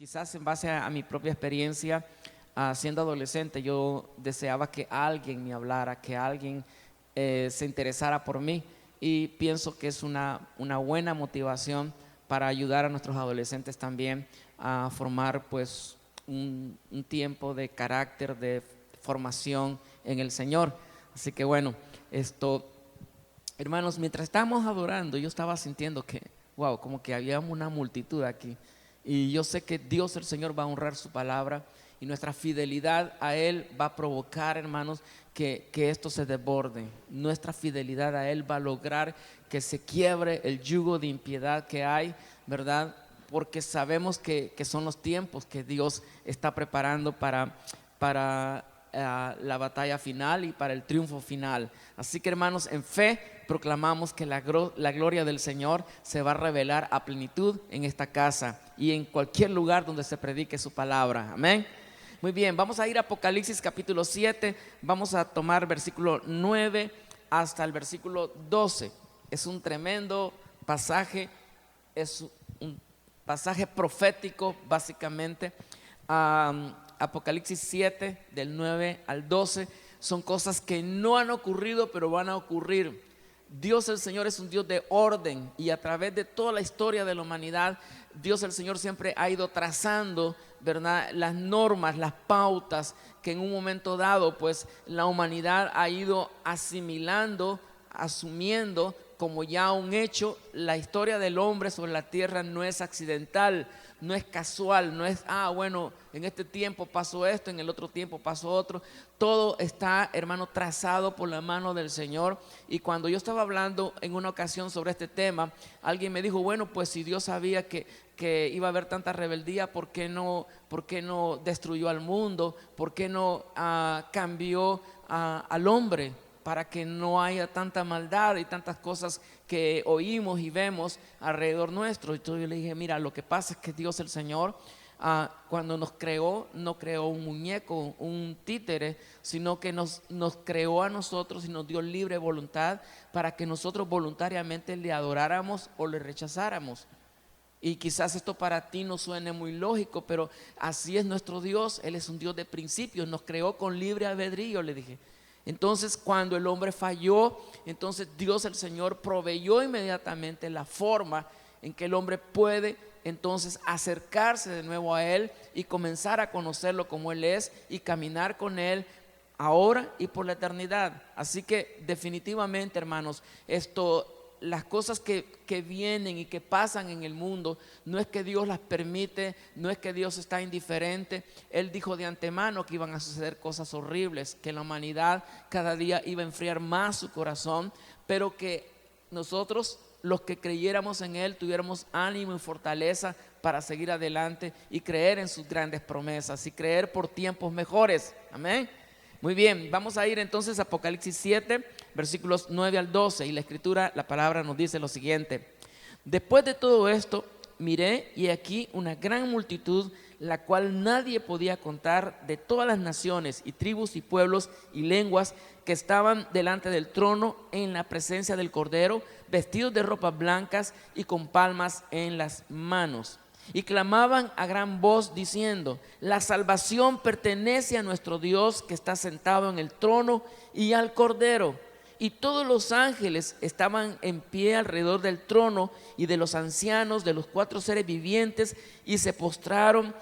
quizás en base a mi propia experiencia, siendo adolescente, yo deseaba que alguien me hablara, que alguien se interesara por mí, y pienso que es una buena motivación para ayudar a nuestros adolescentes también a formar pues un tiempo de carácter, de formación en el Señor. Así que bueno, hermanos, mientras estábamos adorando, yo estaba sintiendo que, wow, como que había una multitud aquí. Y yo sé que Dios el Señor va a honrar su palabra y nuestra fidelidad a Él va a provocar, hermanos, que esto se desborde. Nuestra fidelidad a Él va a lograr que se quiebre el yugo de impiedad que hay, ¿verdad? Porque sabemos que son los tiempos que Dios está preparando para la batalla final y para el triunfo final. Así que, hermanos, en fe proclamamos que la gloria del Señor se va a revelar a plenitud en esta casa y en cualquier lugar donde se predique su palabra. Amén. Muy bien, vamos a ir a Apocalipsis capítulo 7, vamos a tomar versículo 9 hasta el versículo 12. Es un tremendo pasaje, es un pasaje profético básicamente. Apocalipsis 7 del 9 al 12 son cosas que no han ocurrido pero van a ocurrir. Dios el Señor es un Dios de orden, y a través de toda la historia de la humanidad, Dios el Señor siempre ha ido trazando, ¿verdad?, las normas, las pautas que en un momento dado pues la humanidad ha ido asimilando, asumiendo como ya un hecho. La historia del hombre sobre la tierra no es accidental, no es casual, no es, bueno, en este tiempo pasó esto, en el otro tiempo pasó otro. Todo está, hermano, trazado por la mano del Señor. Y cuando yo estaba hablando en una ocasión sobre este tema, alguien me dijo, bueno, pues si Dios sabía que iba a haber tanta rebeldía, ¿por qué no destruyó al mundo? ¿Por qué no cambió al hombre para que no haya tanta maldad y tantas cosas que oímos y vemos alrededor nuestro? Entonces yo le dije, mira, lo que pasa es que Dios el Señor, cuando nos creó, no creó un muñeco, un títere, sino que nos creó a nosotros y nos dio libre voluntad para que nosotros voluntariamente le adoráramos o le rechazáramos. Y quizás esto para ti no suene muy lógico, pero así es nuestro Dios. Él es un Dios de principios, nos creó con libre albedrío, le dije. Entonces, cuando el hombre falló, entonces Dios el Señor proveyó inmediatamente la forma en que el hombre puede entonces acercarse de nuevo a Él y comenzar a conocerlo como Él es y caminar con Él ahora y por la eternidad. Así que definitivamente, hermanos, las cosas que vienen y que pasan en el mundo, no es que Dios las permite, no es que Dios está indiferente. Él dijo de antemano que iban a suceder cosas horribles, que la humanidad cada día iba a enfriar más su corazón, pero que nosotros, los que creyéramos en Él, tuviéramos ánimo y fortaleza para seguir adelante y creer en sus grandes promesas y creer por tiempos mejores. Amén. Muy bien, vamos a ir entonces a Apocalipsis 7, versículos 9 al 12, y la escritura, la palabra nos dice lo siguiente: después de todo esto, miré y aquí una gran multitud, la cual nadie podía contar, de todas las naciones y tribus y pueblos y lenguas, que estaban delante del trono en la presencia del Cordero, vestidos de ropas blancas y con palmas en las manos. Y clamaban a gran voz diciendo: la salvación pertenece a nuestro Dios, que está sentado en el trono, y al Cordero. Y todos los ángeles estaban en pie alrededor del trono y de los ancianos, de los 4 seres vivientes, y se postraron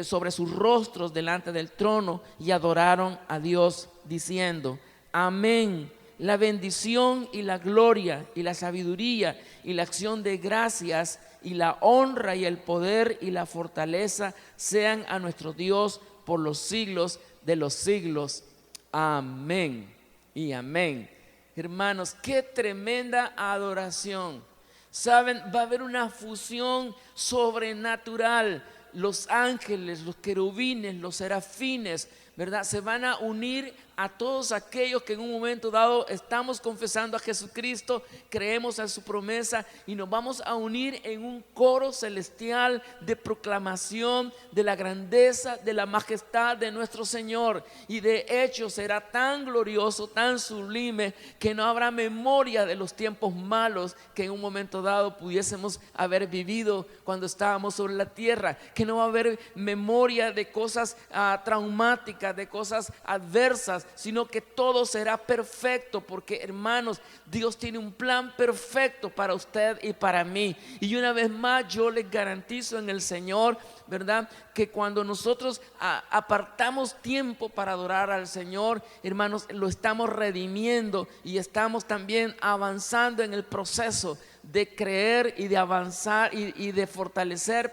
sobre sus rostros delante del trono y adoraron a Dios diciendo: amén. La bendición y la gloria y la sabiduría y la acción de gracias y la honra y el poder y la fortaleza sean a nuestro Dios por los siglos de los siglos. Amén y amén. Hermanos, qué tremenda adoración. Saben, va a haber una fusión sobrenatural. Los ángeles, los querubines, los serafines ¿verdad? Se van a unir a todos aquellos que en un momento dado estamos confesando a Jesucristo, creemos en su promesa y nos vamos a unir en un coro celestial de proclamación de la grandeza, de la majestad de nuestro Señor. Y de hecho será tan glorioso, tan sublime, que no habrá memoria de los tiempos malos que en un momento dado pudiésemos haber vivido cuando estábamos sobre la tierra, que no va a haber memoria de cosas traumáticas, de cosas adversas, sino que todo será perfecto, porque hermanos, Dios tiene un plan perfecto para usted y para mí. Y una vez más yo les garantizo en el Señor, ¿verdad?, que cuando nosotros apartamos tiempo para adorar al Señor, hermanos, lo estamos redimiendo y estamos también avanzando en el proceso de creer y de avanzar y de fortalecer,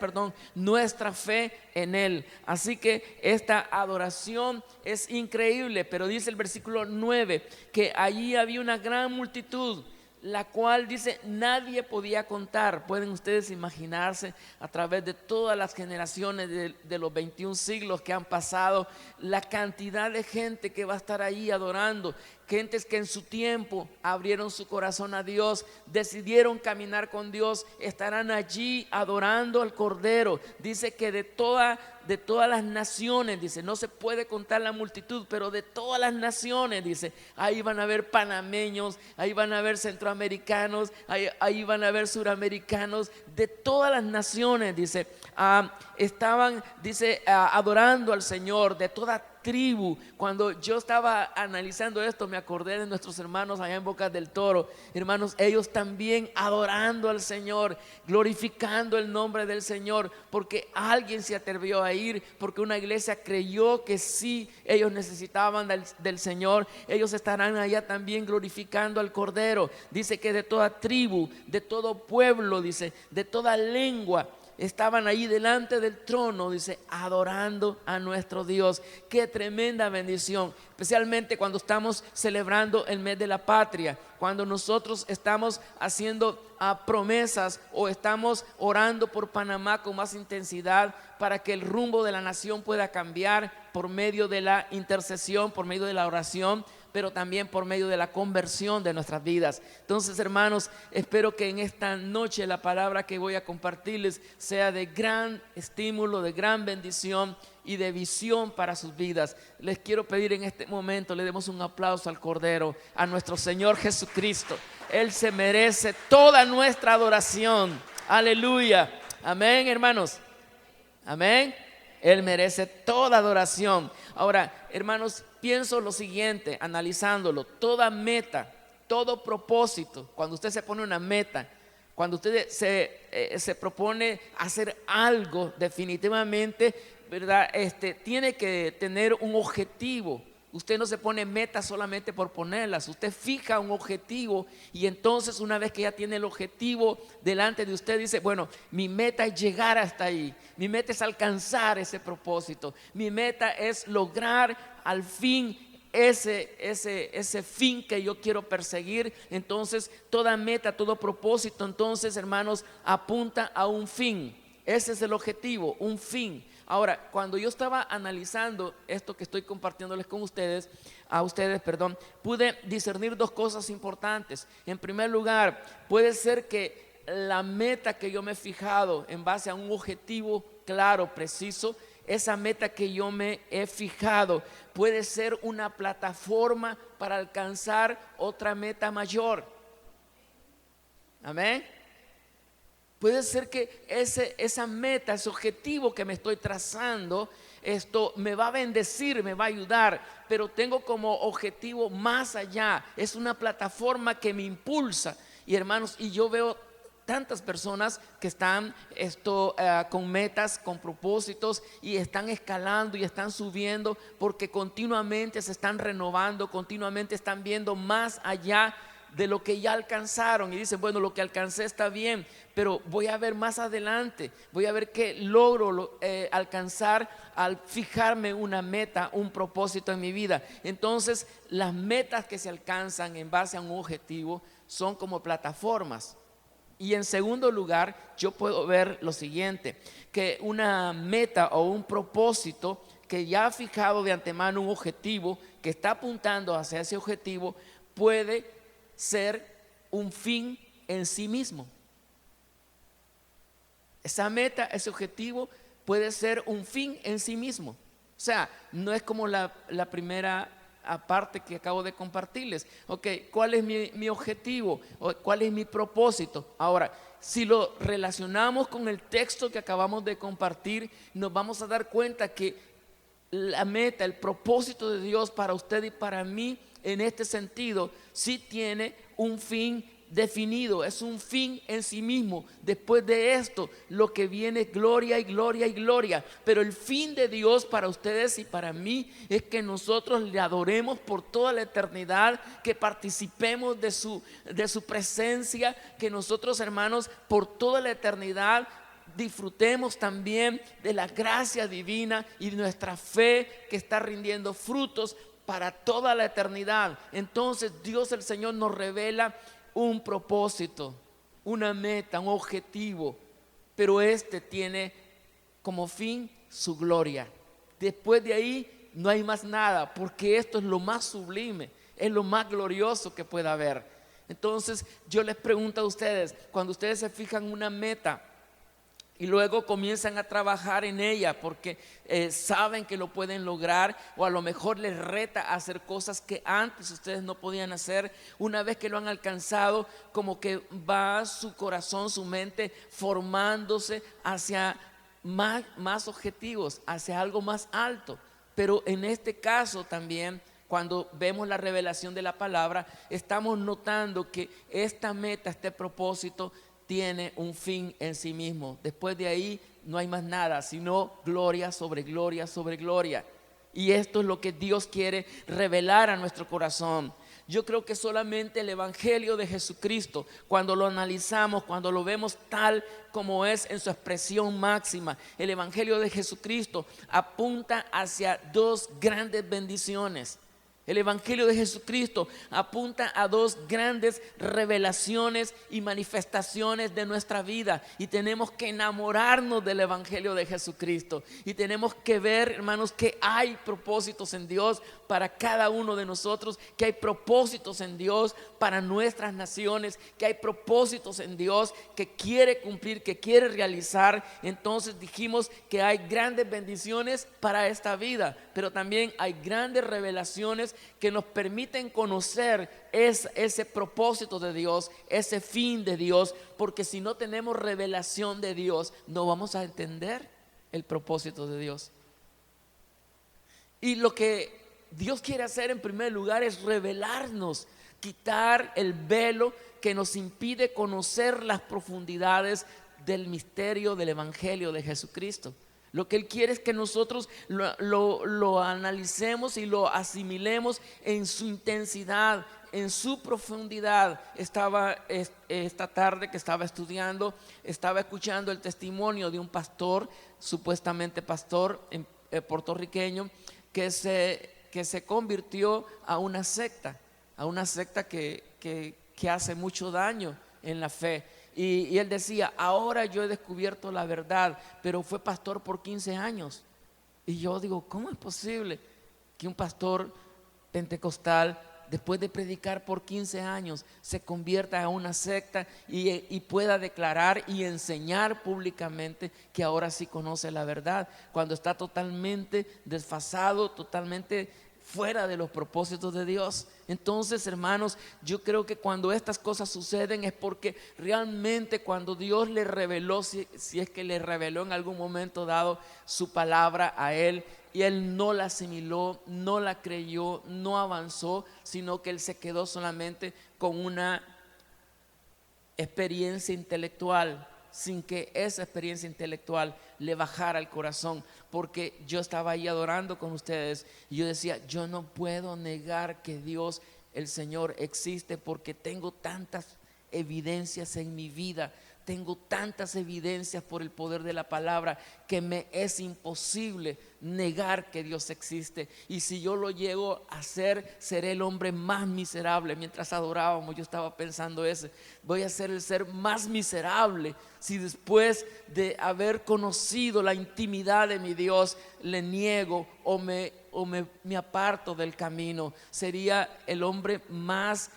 nuestra fe en Él. Así que esta adoración es increíble, pero dice el versículo 9 que allí había una gran multitud, la cual dice nadie podía contar. Pueden ustedes imaginarse, a través de todas las generaciones de los 21 siglos que han pasado, la cantidad de gente que va a estar ahí adorando. Gentes que en su tiempo abrieron su corazón a Dios, decidieron caminar con Dios, estarán allí adorando al Cordero. Dice que de todas las naciones, dice, no se puede contar la multitud, pero de todas las naciones, dice, ahí van a haber panameños, ahí van a haber centroamericanos, ahí van a haber suramericanos, de todas las naciones, dice, estaban, dice, adorando al Señor, de toda tribu. Cuando yo estaba analizando esto, me acordé de nuestros hermanos allá en Bocas del Toro. Hermanos, ellos también adorando al Señor, glorificando el nombre del Señor, porque alguien se atrevió a ir, porque una iglesia creyó que sí, ellos necesitaban del Señor. Ellos estarán allá también glorificando al Cordero. Dice que de toda tribu, de todo pueblo, dice, de toda lengua, estaban ahí delante del trono, dice, adorando a nuestro Dios. Qué tremenda bendición, especialmente cuando estamos celebrando el mes de la patria, cuando nosotros estamos haciendo promesas o estamos orando por Panamá con más intensidad para que el rumbo de la nación pueda cambiar por medio de la intercesión, por medio de la oración, pero también por medio de la conversión de nuestras vidas. Entonces, hermanos, espero que en esta noche la palabra que voy a compartirles sea de gran estímulo, de gran bendición y de visión para sus vidas. Les quiero pedir en este momento, le demos un aplauso al Cordero, a nuestro Señor Jesucristo. Él se merece toda nuestra adoración. Aleluya. Amén, hermanos. Amén. Él merece toda adoración. Ahora, hermanos, pienso lo siguiente, analizándolo: toda meta, todo propósito, cuando usted se pone una meta, cuando usted se propone hacer algo, definitivamente, ¿verdad? Tiene que tener un objetivo. Usted no se pone metas solamente por ponerlas, usted fija un objetivo y entonces una vez que ya tiene el objetivo delante de usted, dice, bueno, mi meta es llegar hasta ahí, mi meta es alcanzar ese propósito, mi meta es lograr al fin ese fin que yo quiero perseguir. Entonces toda meta, todo propósito, entonces, hermanos, apunta a un fin. Ese es el objetivo, un fin. Ahora, cuando yo estaba analizando esto que estoy compartiéndoles con ustedes, pude discernir dos cosas importantes. En primer lugar, puede ser que la meta que yo me he fijado en base a un objetivo claro, preciso, esa meta que yo me he fijado puede ser una plataforma para alcanzar otra meta mayor. Amén. Puede ser que esa meta, ese objetivo que me estoy trazando, esto me va a bendecir, me va a ayudar, pero tengo como objetivo más allá. Es una plataforma que me impulsa. Y hermanos, y yo veo tantas personas que están con metas, con propósitos, y están escalando y están subiendo porque continuamente se están renovando, continuamente están viendo más allá de lo que ya alcanzaron y dicen, bueno, lo que alcancé está bien, pero voy a ver más adelante, voy a ver qué logro alcanzar al fijarme una meta, un propósito en mi vida. Entonces, las metas que se alcanzan en base a un objetivo son como plataformas. Y en segundo lugar, yo puedo ver lo siguiente, que una meta o un propósito que ya ha fijado de antemano un objetivo, que está apuntando hacia ese objetivo, puede ser un fin en sí mismo. Esa meta, ese objetivo puede ser un fin en sí mismo. O sea, no es como la primera parte que acabo de compartirles. Ok, ¿cuál es mi objetivo? ¿Cuál es mi propósito? Ahora, si lo relacionamos con el texto que acabamos de compartir, nos vamos a dar cuenta que la meta, el propósito de Dios para usted y para mí en este sentido, sí tiene un fin definido, es un fin en sí mismo. Después de esto, lo que viene es gloria y gloria y gloria. Pero el fin de Dios para ustedes y para mí es que nosotros le adoremos por toda la eternidad, que participemos de su presencia, que nosotros, hermanos, por toda la eternidad disfrutemos también de la gracia divina y de nuestra fe que está rindiendo frutos para toda la eternidad. Entonces Dios el Señor nos revela un propósito, una meta, un objetivo, pero este tiene como fin su gloria. Después de ahí no hay más nada, porque esto es lo más sublime, es lo más glorioso que pueda haber. Entonces yo les pregunto a ustedes, cuando ustedes se fijan una meta y luego comienzan a trabajar en ella porque saben que lo pueden lograr, o a lo mejor les reta a hacer cosas que antes ustedes no podían hacer, una vez que lo han alcanzado, como que va su corazón, su mente formándose hacia más objetivos, hacia algo más alto. Pero en este caso también, cuando vemos la revelación de la palabra, estamos notando que esta meta, este propósito, tiene un fin en sí mismo. Después de ahí no hay más nada, sino gloria sobre gloria sobre gloria. Y esto es lo que Dios quiere revelar a nuestro corazón. Yo creo que solamente el Evangelio de Jesucristo, cuando lo analizamos, cuando lo vemos tal como es en su expresión máxima, el Evangelio de Jesucristo apunta hacia dos grandes bendiciones. El Evangelio de Jesucristo apunta a dos grandes revelaciones y manifestaciones de nuestra vida, y tenemos que enamorarnos del Evangelio de Jesucristo, y tenemos que ver, hermanos, que hay propósitos en Dios para cada uno de nosotros, que hay propósitos en Dios para nuestras naciones, que hay propósitos en Dios que quiere cumplir, que quiere realizar. Entonces dijimos que hay grandes bendiciones para esta vida, pero también hay grandes revelaciones que nos permiten conocer ese propósito de Dios, ese fin de Dios, porque si no tenemos revelación de Dios, no vamos a entender el propósito de Dios. Y lo que Dios quiere hacer en primer lugar es revelarnos, quitar el velo que nos impide conocer las profundidades del misterio del Evangelio de Jesucristo. Lo que Él quiere es que nosotros lo analicemos y lo asimilemos en su intensidad, en su profundidad. Estaba esta tarde que estaba estudiando, estaba escuchando el testimonio de un pastor, supuestamente pastor puertorriqueño, que se convirtió a una secta que hace mucho daño en la fe. Y él decía, ahora yo he descubierto la verdad, pero fue pastor por 15 años. Y yo digo, ¿cómo es posible que un pastor pentecostal, después de predicar por 15 años, se convierta a una secta y pueda declarar y enseñar públicamente que ahora sí conoce la verdad, cuando está totalmente desfasado, totalmente fuera de los propósitos de Dios? Entonces, hermanos, yo creo que cuando estas cosas suceden es porque realmente cuando Dios le reveló, si es que le reveló en algún momento dado su palabra a él, y él no la asimiló, no la creyó, no avanzó, sino que él se quedó solamente con una experiencia intelectual, sin que esa experiencia intelectual le bajara el corazón. Porque yo estaba ahí adorando con ustedes y yo decía, yo no puedo negar que Dios, el Señor, existe, porque tengo tantas evidencias en mi vida, tengo tantas evidencias por el poder de la palabra, que me es imposible negar que Dios existe. Y si yo lo llego a hacer, seré el hombre más miserable. Mientras adorábamos, yo estaba pensando eso. Voy a ser el ser más miserable si después de haber conocido la intimidad de mi Dios, le niego o me aparto del camino. Sería el hombre más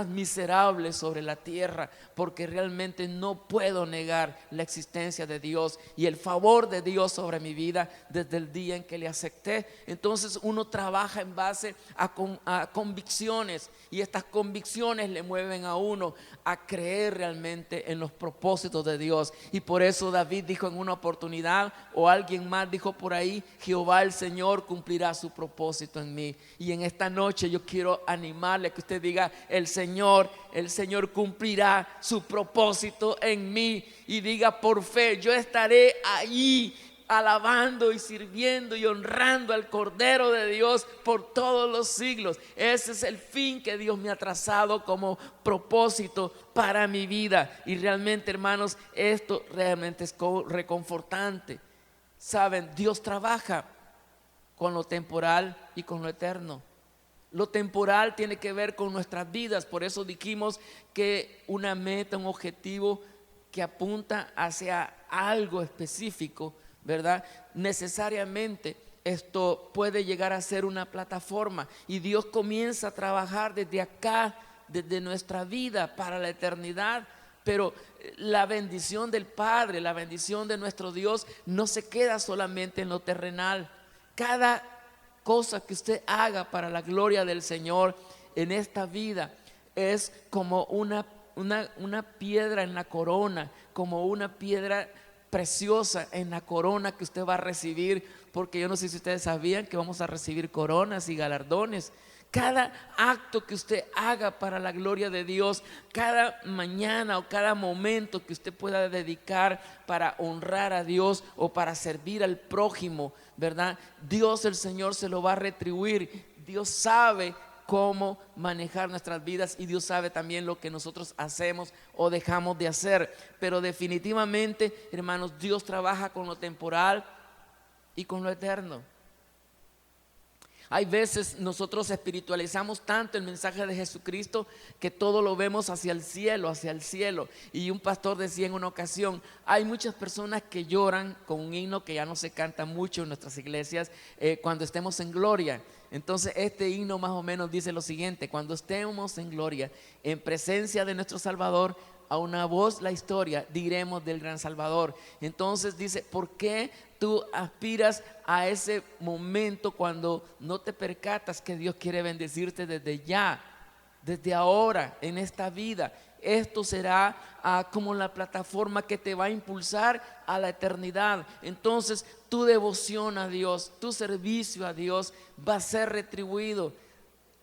miserable sobre la tierra, porque realmente no puedo negar la existencia de Dios y el favor de Dios sobre mi vida desde el día en que le acepté. Entonces uno trabaja en base a convicciones, y estas convicciones le mueven a uno a creer realmente en los propósitos de Dios. Y por eso David dijo en una oportunidad, o alguien más dijo por ahí: Jehová el Señor cumplirá su propósito en mí. Y en esta noche yo quiero animarle a que usted diga: el Señor cumplirá su propósito en mí. Y diga por fe: yo estaré allí alabando y sirviendo y honrando al Cordero de Dios por todos los siglos. Ese es el fin que Dios me ha trazado como propósito para mi vida. Y realmente, hermanos, esto realmente es reconfortante. Saben, Dios trabaja con lo temporal y con lo eterno. Lo temporal tiene que ver con nuestras vidas. Por eso dijimos que una meta, un objetivo que apunta hacia algo específico, ¿verdad? Necesariamente esto puede llegar a ser una plataforma, y Dios comienza a trabajar desde acá, desde nuestra vida para la eternidad. Pero la bendición del Padre, la bendición de nuestro Dios no se queda solamente en lo terrenal. Cada cosa que usted haga para la gloria del Señor en esta vida es como una piedra en la corona, como una piedra preciosa en la corona que usted va a recibir. Porque yo no sé si ustedes sabían que vamos a recibir coronas y galardones. Cada acto que usted haga para la gloria de Dios, cada mañana o cada momento que usted pueda dedicar para honrar a Dios o para servir al prójimo, ¿verdad? Dios el Señor se lo va a retribuir. Dios sabe cómo manejar nuestras vidas, y Dios sabe también lo que nosotros hacemos o dejamos de hacer. Pero definitivamente, hermanos, Dios trabaja con lo temporal y con lo eterno. Hay veces nosotros espiritualizamos tanto el mensaje de Jesucristo que todo lo vemos hacia el cielo, hacia el cielo. Y un pastor decía en una ocasión: hay muchas personas que lloran con un himno que ya no se canta mucho en nuestras iglesias, cuando estemos en gloria. Entonces este himno más o menos dice lo siguiente: cuando estemos en gloria, en presencia de nuestro Salvador, a una voz la historia diremos del gran Salvador. Entonces dice: ¿por qué tú aspiras a ese momento cuando no te percatas que Dios quiere bendecirte desde ya, desde ahora, en esta vida? Esto será como la plataforma que te va a impulsar a la eternidad. Entonces tu devoción a Dios, tu servicio a Dios va a ser retribuido.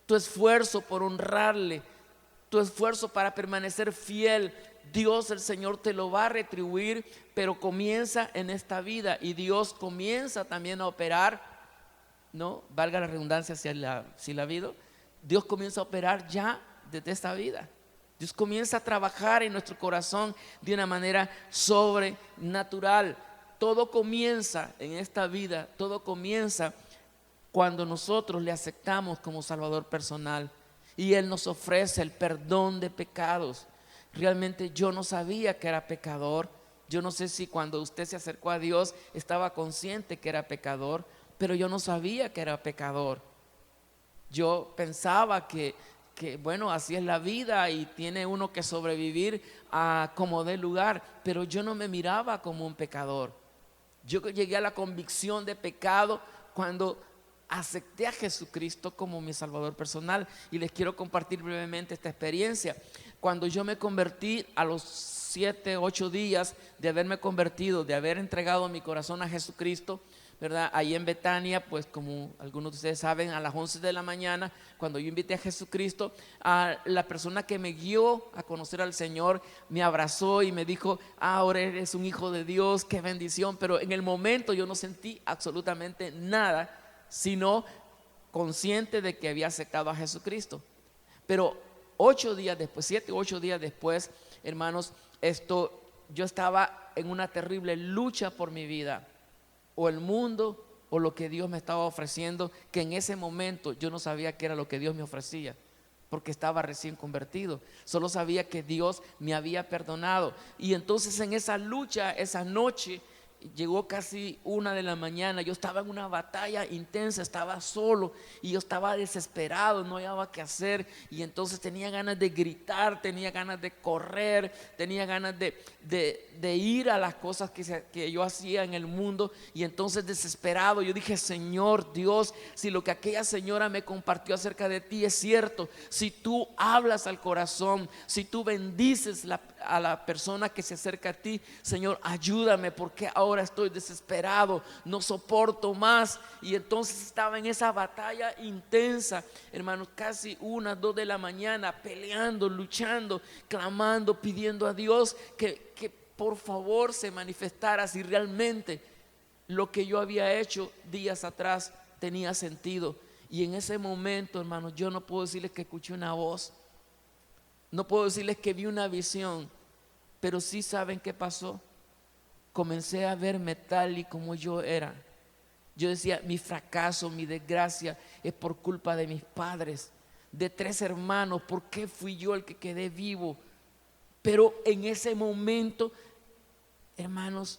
Tu esfuerzo por honrarle, tu esfuerzo para permanecer fiel, Dios el Señor te lo va a retribuir. Pero comienza en esta vida, y Dios comienza también a operar, ¿no? Valga la redundancia si la ha habido. Dios comienza a operar ya desde esta vida. Dios comienza a trabajar en nuestro corazón de una manera sobrenatural. Todo comienza en esta vida, todo comienza cuando nosotros le aceptamos como Salvador personal y Él nos ofrece el perdón de pecados. Realmente yo no sabía que era pecador. Yo no sé si cuando usted se acercó a Dios estaba consciente que era pecador, pero yo no sabía que era pecador. Yo pensaba que bueno, así es la vida y tiene uno que sobrevivir a como dé lugar, pero yo no me miraba como un pecador. Yo llegué a la convicción de pecado cuando acepté a Jesucristo como mi Salvador personal. Y les quiero compartir brevemente esta experiencia. Cuando yo me convertí, a los 7, 8 días de haberme convertido, de haber entregado mi corazón a Jesucristo, ¿verdad? Ahí en Betania, pues como algunos de ustedes saben, a las 11 de la mañana, cuando yo invité a Jesucristo, a la persona que me guió a conocer al Señor me abrazó y me dijo: ahora eres un hijo de Dios, qué bendición. Pero en el momento yo no sentí absolutamente nada, sino consciente de que había aceptado a Jesucristo. Pero 8 días después, 7 u 8 días después, hermanos, yo estaba en una terrible lucha por mi vida. o el mundo o lo que Dios me estaba ofreciendo, que en ese momento yo no sabía qué era lo que Dios me ofrecía, porque estaba recién convertido. Solo sabía que Dios me había perdonado. Y entonces en esa lucha, esa noche, llegó casi 1 de la mañana. Yo estaba en una batalla intensa, estaba solo y yo estaba desesperado, no hallaba qué hacer. Y entonces tenía ganas de gritar, tenía ganas de correr, tenía ganas de ir a las cosas que yo hacía en el mundo. Y entonces desesperado yo dije: Señor Dios, si lo que aquella señora me compartió acerca de ti es cierto, si tú hablas al corazón, si tú bendices a la persona que se acerca a ti, Señor, ayúdame, porque ahora estoy desesperado, no soporto más. Y entonces estaba en esa batalla intensa, hermanos, casi 1, 2 de la mañana, peleando, luchando, clamando, pidiendo a Dios que por favor se manifestara si realmente lo que yo había hecho días atrás tenía sentido. Y en ese momento, hermanos, yo no puedo decirles que escuché una voz, no puedo decirles que vi una visión, pero sí saben qué pasó. Comencé a verme tal y como yo era. Yo decía: mi fracaso, mi desgracia es por culpa de mis padres, de 3 hermanos. ¿Por qué fui yo el que quedé vivo? Pero en ese momento, hermanos,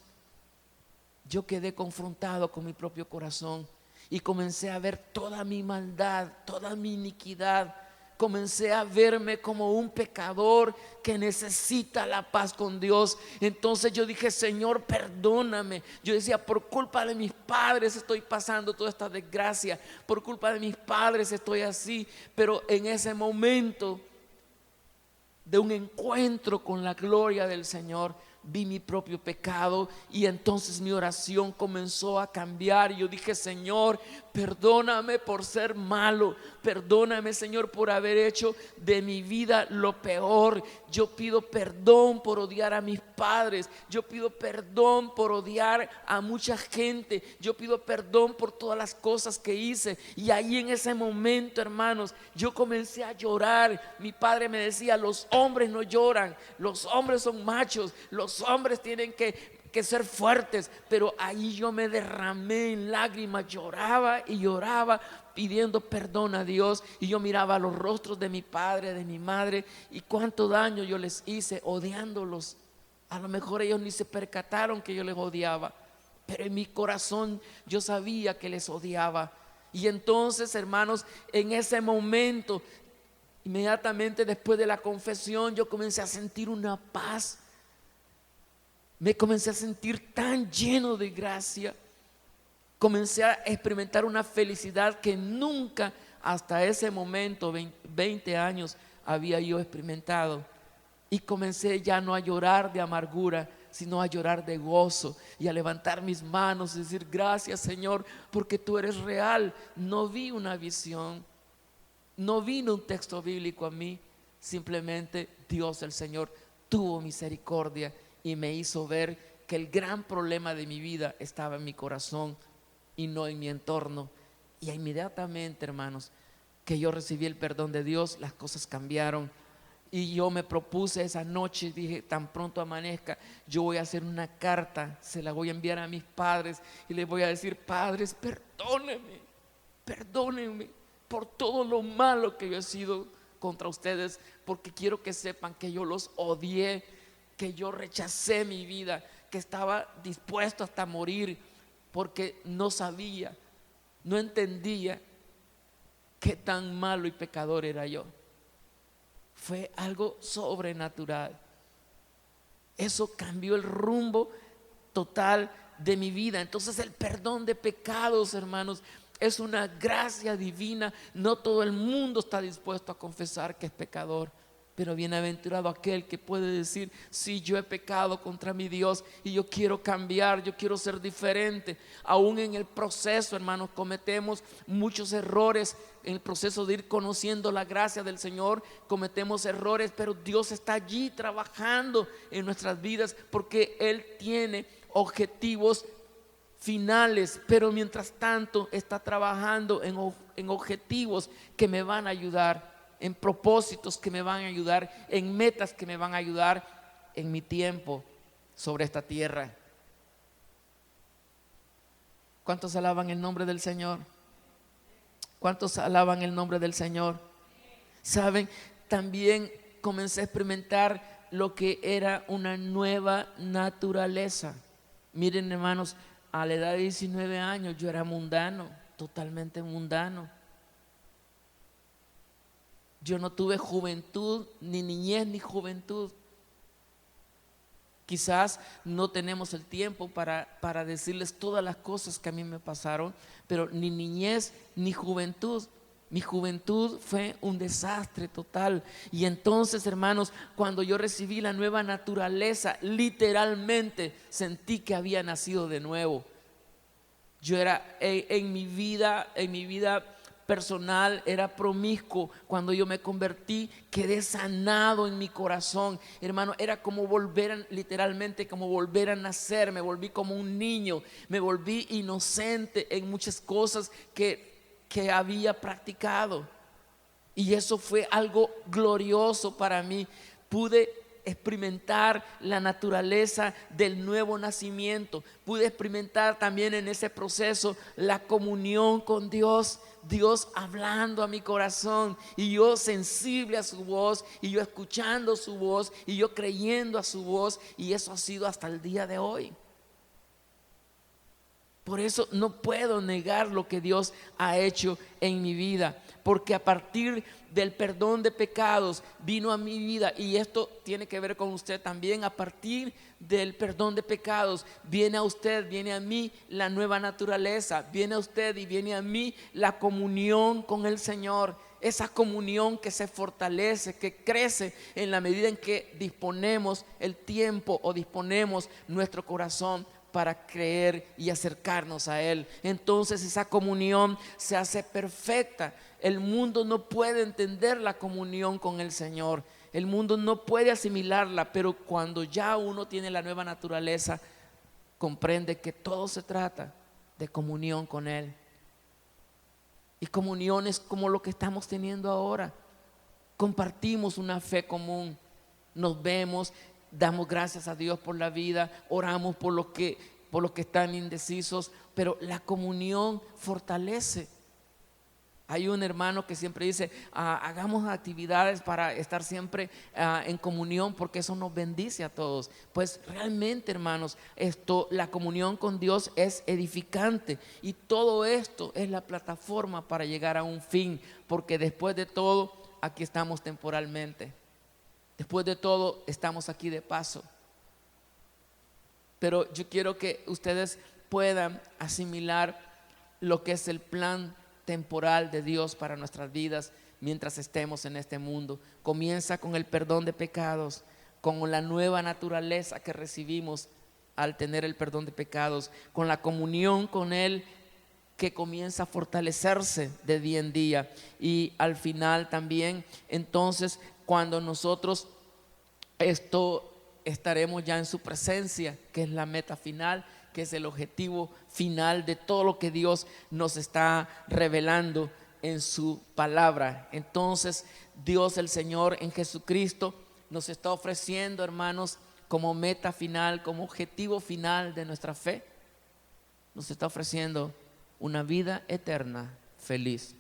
yo quedé confrontado con mi propio corazón y comencé a ver toda mi maldad, toda mi iniquidad. Comencé a verme como un pecador que necesita la paz con Dios. Entonces yo dije: Señor, perdóname. Yo decía: por culpa de mis padres estoy pasando toda esta desgracia, por culpa de mis padres estoy así. Pero en ese momento de un encuentro con la gloria del Señor, vi mi propio pecado y entonces mi oración comenzó a cambiar. Y yo dije: Señor, perdóname por ser malo, perdóname, Señor, por haber hecho de mi vida lo peor. Yo pido perdón por odiar a mis padres, yo pido perdón por odiar a mucha gente, yo pido perdón por todas las cosas que hice. Y ahí en ese momento, hermanos, yo comencé a llorar. Mi padre me decía: los hombres no lloran, los hombres son machos, los hombres tienen que ser fuertes. Pero ahí yo me derramé en lágrimas, lloraba y lloraba pidiendo perdón a Dios. Y yo miraba los rostros de mi padre, de mi madre, y cuánto daño yo les hice odiándolos. A lo mejor ellos ni se percataron que yo les odiaba, pero en mi corazón yo sabía que les odiaba. Y entonces, hermanos, en ese momento, inmediatamente después de la confesión, yo comencé a sentir una paz. Me comencé a sentir tan lleno de gracia. Comencé a experimentar una felicidad que nunca hasta ese momento, 20 años, había yo experimentado. Y comencé ya no a llorar de amargura, sino a llorar de gozo y a levantar mis manos y decir: gracias, Señor, porque tú eres real. No vi una visión, no vino un texto bíblico a mí, simplemente Dios, el Señor, tuvo misericordia y me hizo ver que el gran problema de mi vida estaba en mi corazón y no en mi entorno. Y inmediatamente, hermanos, que yo recibí el perdón de Dios, las cosas cambiaron. Y yo me propuse esa noche, dije: tan pronto amanezca, yo voy a hacer una carta, se la voy a enviar a mis padres y les voy a decir: padres, perdónenme, perdónenme por todo lo malo que yo he sido contra ustedes, porque quiero que sepan que yo los odié, que yo rechacé mi vida, que estaba dispuesto hasta morir, porque no sabía, no entendía qué tan malo y pecador era yo. Fue algo sobrenatural. Eso cambió el rumbo total de mi vida. Entonces el perdón de pecados, hermanos, es una gracia divina. No todo el mundo está dispuesto a confesar que es pecador, pero bienaventurado aquel que puede decir: sí, yo he pecado contra mi Dios y yo quiero cambiar, yo quiero ser diferente. Aún en el proceso, hermanos, cometemos muchos errores. En el proceso de ir conociendo la gracia del Señor, cometemos errores, pero Dios está allí trabajando en nuestras vidas, porque Él tiene objetivos finales. Pero mientras tanto está trabajando en objetivos que me van a ayudar, en propósitos que me van a ayudar, en metas que me van a ayudar en mi tiempo sobre esta tierra. ¿Cuántos alaban el nombre del Señor? ¿Cuántos alaban el nombre del Señor? Saben, también comencé a experimentar lo que era una nueva naturaleza. Miren, hermanos, a la edad de 19 años yo era mundano, totalmente mundano. Yo no tuve juventud, ni niñez, ni juventud. Quizás no tenemos el tiempo para decirles todas las cosas que a mí me pasaron, pero ni niñez ni juventud. Mi juventud fue un desastre total. Y entonces, hermanos, cuando yo recibí la nueva naturaleza, literalmente sentí que había nacido de nuevo. Yo era en mi vida personal, era promiscuo. Cuando yo me convertí, quedé sanado en mi corazón. Hermano, era como literalmente como volver a nacer. Me volví como un niño, me volví inocente en muchas cosas que había practicado. Y eso fue algo glorioso para mí. Pude experimentar la naturaleza del nuevo nacimiento. Pude experimentar también en ese proceso la comunión con Dios. Dios hablando a mi corazón y yo sensible a su voz, y yo escuchando su voz, y yo creyendo a su voz. Y eso ha sido hasta el día de hoy. Por eso no puedo negar lo que Dios ha hecho en mi vida, porque a partir del perdón de pecados vino a mi vida, y esto tiene que ver con usted también. A partir del perdón de pecados viene a usted, viene a mí la nueva naturaleza, viene a usted y viene a mí la comunión con el Señor. Esa comunión que se fortalece, que crece en la medida en que disponemos el tiempo o disponemos nuestro corazón para creer y acercarnos a Él. Entonces esa comunión se hace perfecta. El mundo no puede entender la comunión con el Señor. El mundo no puede asimilarla, pero cuando ya uno tiene la nueva naturaleza, comprende que todo se trata de comunión con Él. Y comunión es como lo que estamos teniendo ahora. Compartimos una fe común, nos vemos, damos gracias a Dios por la vida, oramos por los que están indecisos, pero la comunión fortalece. Hay un hermano que siempre dice, hagamos actividades para estar siempre en comunión, porque eso nos bendice a todos. Pues realmente, hermanos, la comunión con Dios es edificante, y todo esto es la plataforma para llegar a un fin, porque después de todo, aquí estamos temporalmente. Después de todo, estamos aquí de paso. Pero yo quiero que ustedes puedan asimilar lo que es el plan temporal de Dios para nuestras vidas mientras estemos en este mundo. Comienza con el perdón de pecados, con la nueva naturaleza que recibimos al tener el perdón de pecados, con la comunión con Él que comienza a fortalecerse de día en día, y al final también, entonces, cuando nosotros estaremos ya en su presencia, que es la meta final, que es el objetivo final de todo lo que Dios nos está revelando en su palabra. Entonces Dios el Señor en Jesucristo nos está ofreciendo, hermanos, como meta final, como objetivo final de nuestra fe, nos está ofreciendo una vida eterna feliz.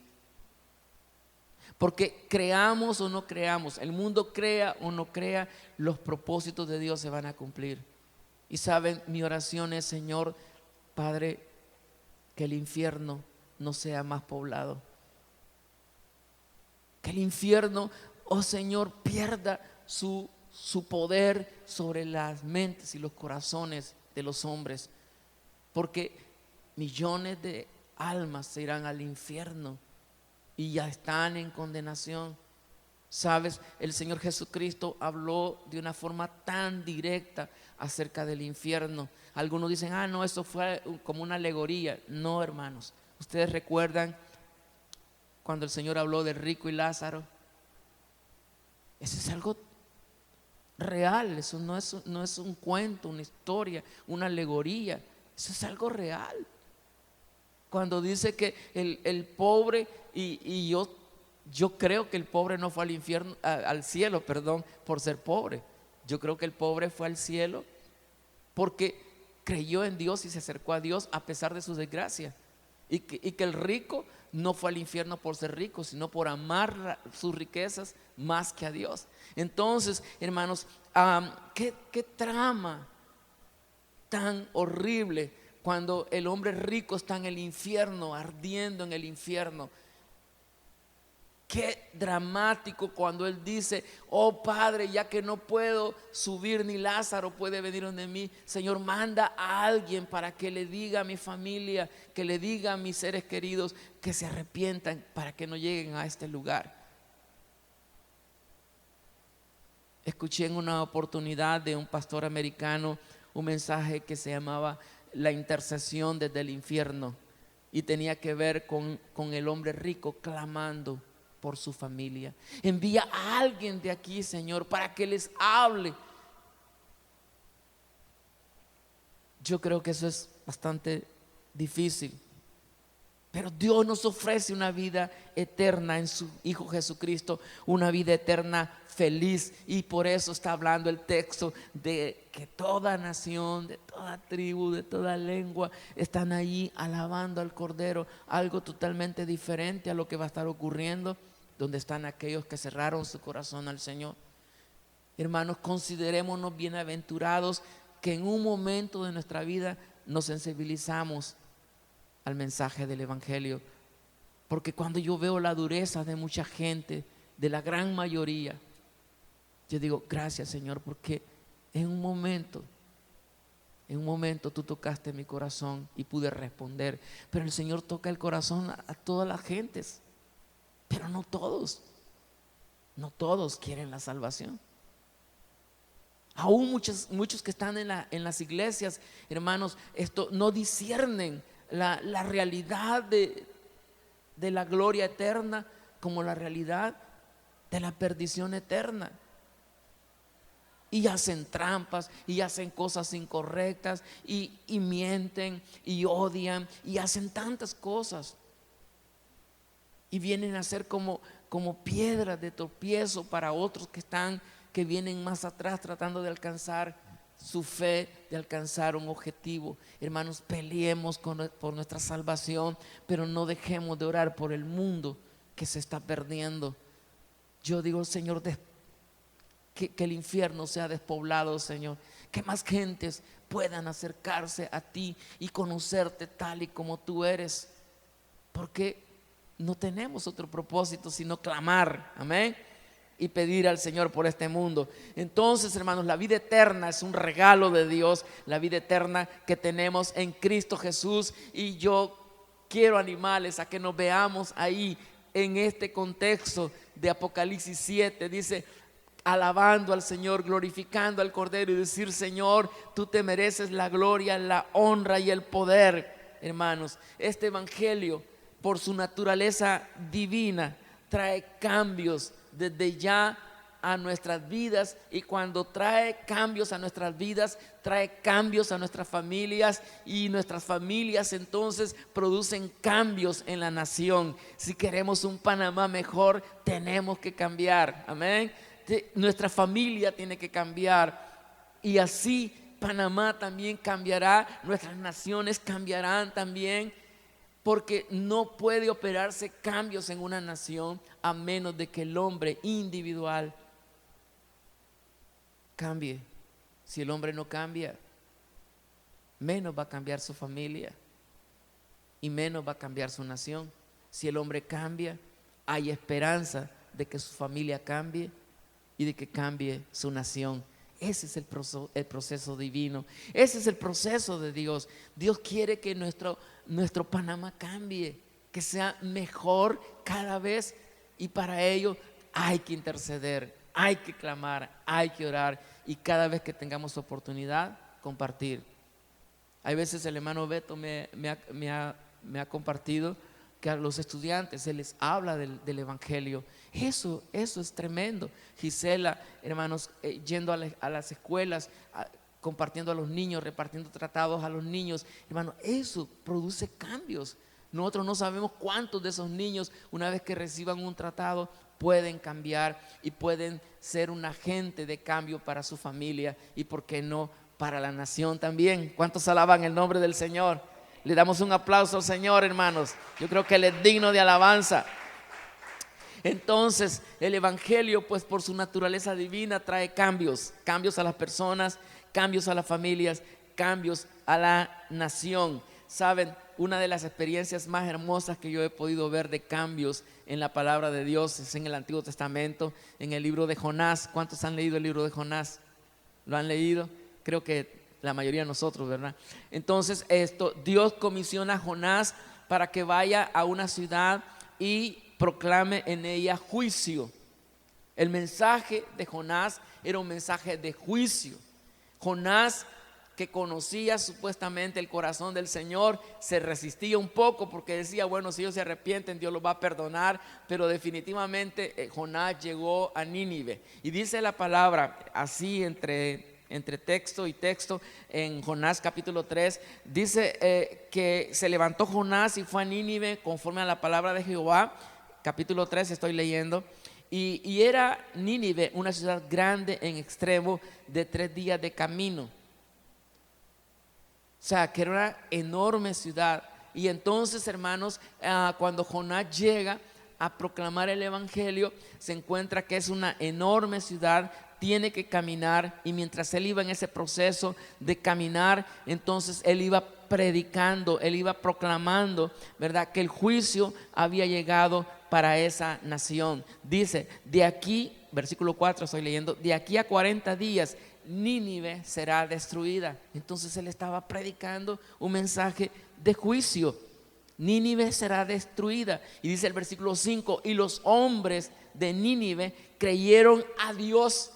Porque creamos o no creamos, el mundo crea o no crea, los propósitos de Dios se van a cumplir. Y saben, mi oración es: Señor, Padre, que el infierno no sea más poblado. Que el infierno, oh Señor, pierda su poder sobre las mentes y los corazones de los hombres. Porque millones de almas se irán al infierno y ya están en condenación. Sabes, el Señor Jesucristo habló de una forma tan directa acerca del infierno. Algunos dicen, no, eso fue como una alegoría. No, hermanos, ustedes recuerdan cuando el Señor habló del rico y Lázaro. Eso es algo real, eso no es un cuento, una historia, una alegoría. Eso es algo real. Cuando dice que el pobre, y yo creo que el pobre no fue al cielo, perdón, por ser pobre. Yo creo que el pobre fue al cielo porque creyó en Dios y se acercó a Dios a pesar de su desgracia. Y que el rico no fue al infierno por ser rico, sino por amar sus riquezas más que a Dios. Entonces, hermanos, ¿qué trama tan horrible cuando el hombre rico está en el infierno, ardiendo en el infierno? Qué dramático cuando él dice: oh Padre, ya que no puedo subir ni Lázaro puede venir donde mí, Señor, manda a alguien para que le diga a mi familia, que le diga a mis seres queridos que se arrepientan para que no lleguen a este lugar. Escuché en una oportunidad de un pastor americano un mensaje que se llamaba la intercesión desde el infierno, y tenía que ver con el hombre rico clamando por su familia. Envía a alguien de aquí, Señor, para que les hable. Yo creo que eso es bastante difícil, pero Dios nos ofrece una vida eterna en su Hijo Jesucristo, una vida eterna feliz. Y por eso está hablando el texto de que toda nación, de toda tribu, de toda lengua están allí alabando al Cordero. Algo totalmente diferente a lo que va a estar ocurriendo donde están aquellos que cerraron su corazón al Señor. Hermanos, considerémonos bienaventurados que en un momento de nuestra vida nos sensibilizamos al mensaje del Evangelio. Porque cuando yo veo la dureza de mucha gente, de la gran mayoría, yo digo: gracias, Señor, porque en un momento tú tocaste mi corazón y pude responder. Pero el Señor toca el corazón a todas las gentes, pero no todos quieren la salvación. Aún muchos que están en las iglesias, hermanos, no disciernen la realidad de la gloria eterna como la realidad de la perdición eterna. Y hacen trampas y hacen cosas incorrectas y mienten y odian y hacen tantas cosas. Y vienen a ser como piedras de tropiezo para otros que vienen más atrás tratando de alcanzar su fe, de alcanzar un objetivo. Hermanos, peleemos por nuestra salvación, pero no dejemos de orar por el mundo que se está perdiendo. Yo digo: Señor, que el infierno sea despoblado, Señor, que más gentes puedan acercarse a ti y conocerte tal y como tú eres, porque no tenemos otro propósito sino clamar, amén, y pedir al Señor por este mundo. Entonces, hermanos, la vida eterna es un regalo de Dios, la vida eterna que tenemos en Cristo Jesús. Y yo quiero animarles a que nos veamos ahí en este contexto de Apocalipsis 7. Dice: alabando al Señor, glorificando al Cordero, y decir: Señor, tú te mereces la gloria, la honra y el poder. Hermanos, este evangelio, por su naturaleza divina, trae cambios desde ya a nuestras vidas. Y cuando trae cambios a nuestras vidas, trae cambios a nuestras familias, y nuestras familias entonces producen cambios en la nación. Si queremos un Panamá mejor, tenemos que cambiar, amén. Nuestra familia tiene que cambiar, y así Panamá también cambiará, nuestras naciones cambiarán también, porque no puede operarse cambios en una nación a menos de que el hombre individual cambie. Si el hombre no cambia, menos va a cambiar su familia y menos va a cambiar su nación. Si el hombre cambia, hay esperanza de que su familia cambie y de que cambie su nación. Ese es el proceso divino. Ese es el proceso de Dios. Dios quiere que nuestro Panamá cambie, que sea mejor cada vez, y para ello hay que interceder, hay que clamar, hay que orar, y cada vez que tengamos oportunidad, compartir. Hay veces el hermano Beto me ha compartido que a los estudiantes se les habla del Evangelio. Eso es tremendo. Gisela, hermanos, yendo a las escuelas, compartiendo a los niños, repartiendo tratados a los niños, hermanos, eso produce cambios. Nosotros no sabemos cuántos de esos niños, una vez que reciban un tratado, pueden cambiar y pueden ser un agente de cambio para su familia, y por qué no para la nación también. ¿Cuántos alaban el nombre del Señor? Le damos un aplauso al Señor, hermanos. Yo creo que Él es digno de alabanza. Entonces el evangelio, pues por su naturaleza divina, trae cambios a las personas, cambios a las familias, cambios a la nación. Saben, una de las experiencias más hermosas que yo he podido ver de cambios en la palabra de Dios es en el Antiguo Testamento, en el libro de Jonás. ¿Cuántos han leído el libro de Jonás? ¿Lo han leído? Creo que la mayoría de nosotros, ¿verdad? Entonces Dios comisiona a Jonás para que vaya a una ciudad y proclame en ella juicio. El mensaje de Jonás era un mensaje de juicio. Jonás, que conocía supuestamente el corazón del Señor, se resistía un poco porque decía, bueno, si ellos se arrepienten, Dios los va a perdonar. Pero definitivamente Jonás llegó a Nínive. Y dice la palabra así entre texto y texto en Jonás capítulo 3, dice que se levantó Jonás y fue a Nínive conforme a la palabra de Jehová. Capítulo 3 estoy leyendo. Y era Nínive una ciudad grande en extremo, de 3 días de camino. O sea, que era una enorme ciudad. Y entonces, hermanos, cuando Jonás llega a proclamar el evangelio, se encuentra que es una enorme ciudad, tiene que caminar. Y mientras él iba en ese proceso de caminar, entonces él iba predicando, él iba proclamando, ¿verdad?, que el juicio había llegado para esa nación. Dice, de aquí, versículo 4 estoy leyendo, de aquí a 40 días Nínive será destruida. Entonces él estaba predicando un mensaje de juicio. Nínive será destruida. Y dice el versículo 5, y los hombres de Nínive creyeron a Dios.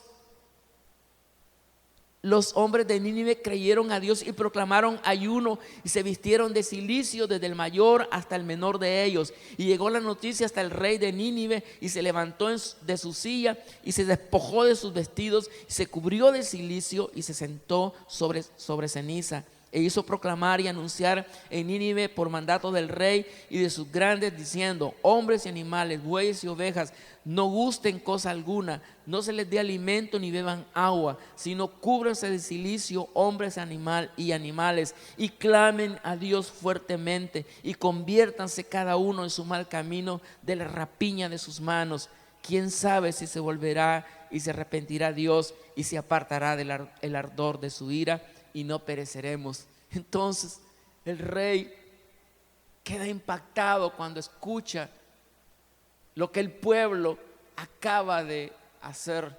Los hombres de Nínive creyeron a Dios y proclamaron ayuno y se vistieron de cilicio desde el mayor hasta el menor de ellos. Y llegó la noticia hasta el rey de Nínive y se levantó de su silla y se despojó de sus vestidos, se cubrió de cilicio y se sentó sobre ceniza. E hizo proclamar y anunciar en Nínive por mandato del rey y de sus grandes, diciendo: hombres y animales, bueyes y ovejas, no gusten cosa alguna, no se les dé alimento ni beban agua, sino cúbranse de cilicio hombres y animales, y clamen a Dios fuertemente, y conviértanse cada uno en su mal camino de la rapiña de sus manos. Quién sabe si se volverá y se arrepentirá Dios y se apartará del ardor de su ira, y no pereceremos. Entonces el rey queda impactado cuando escucha lo que el pueblo acaba de hacer.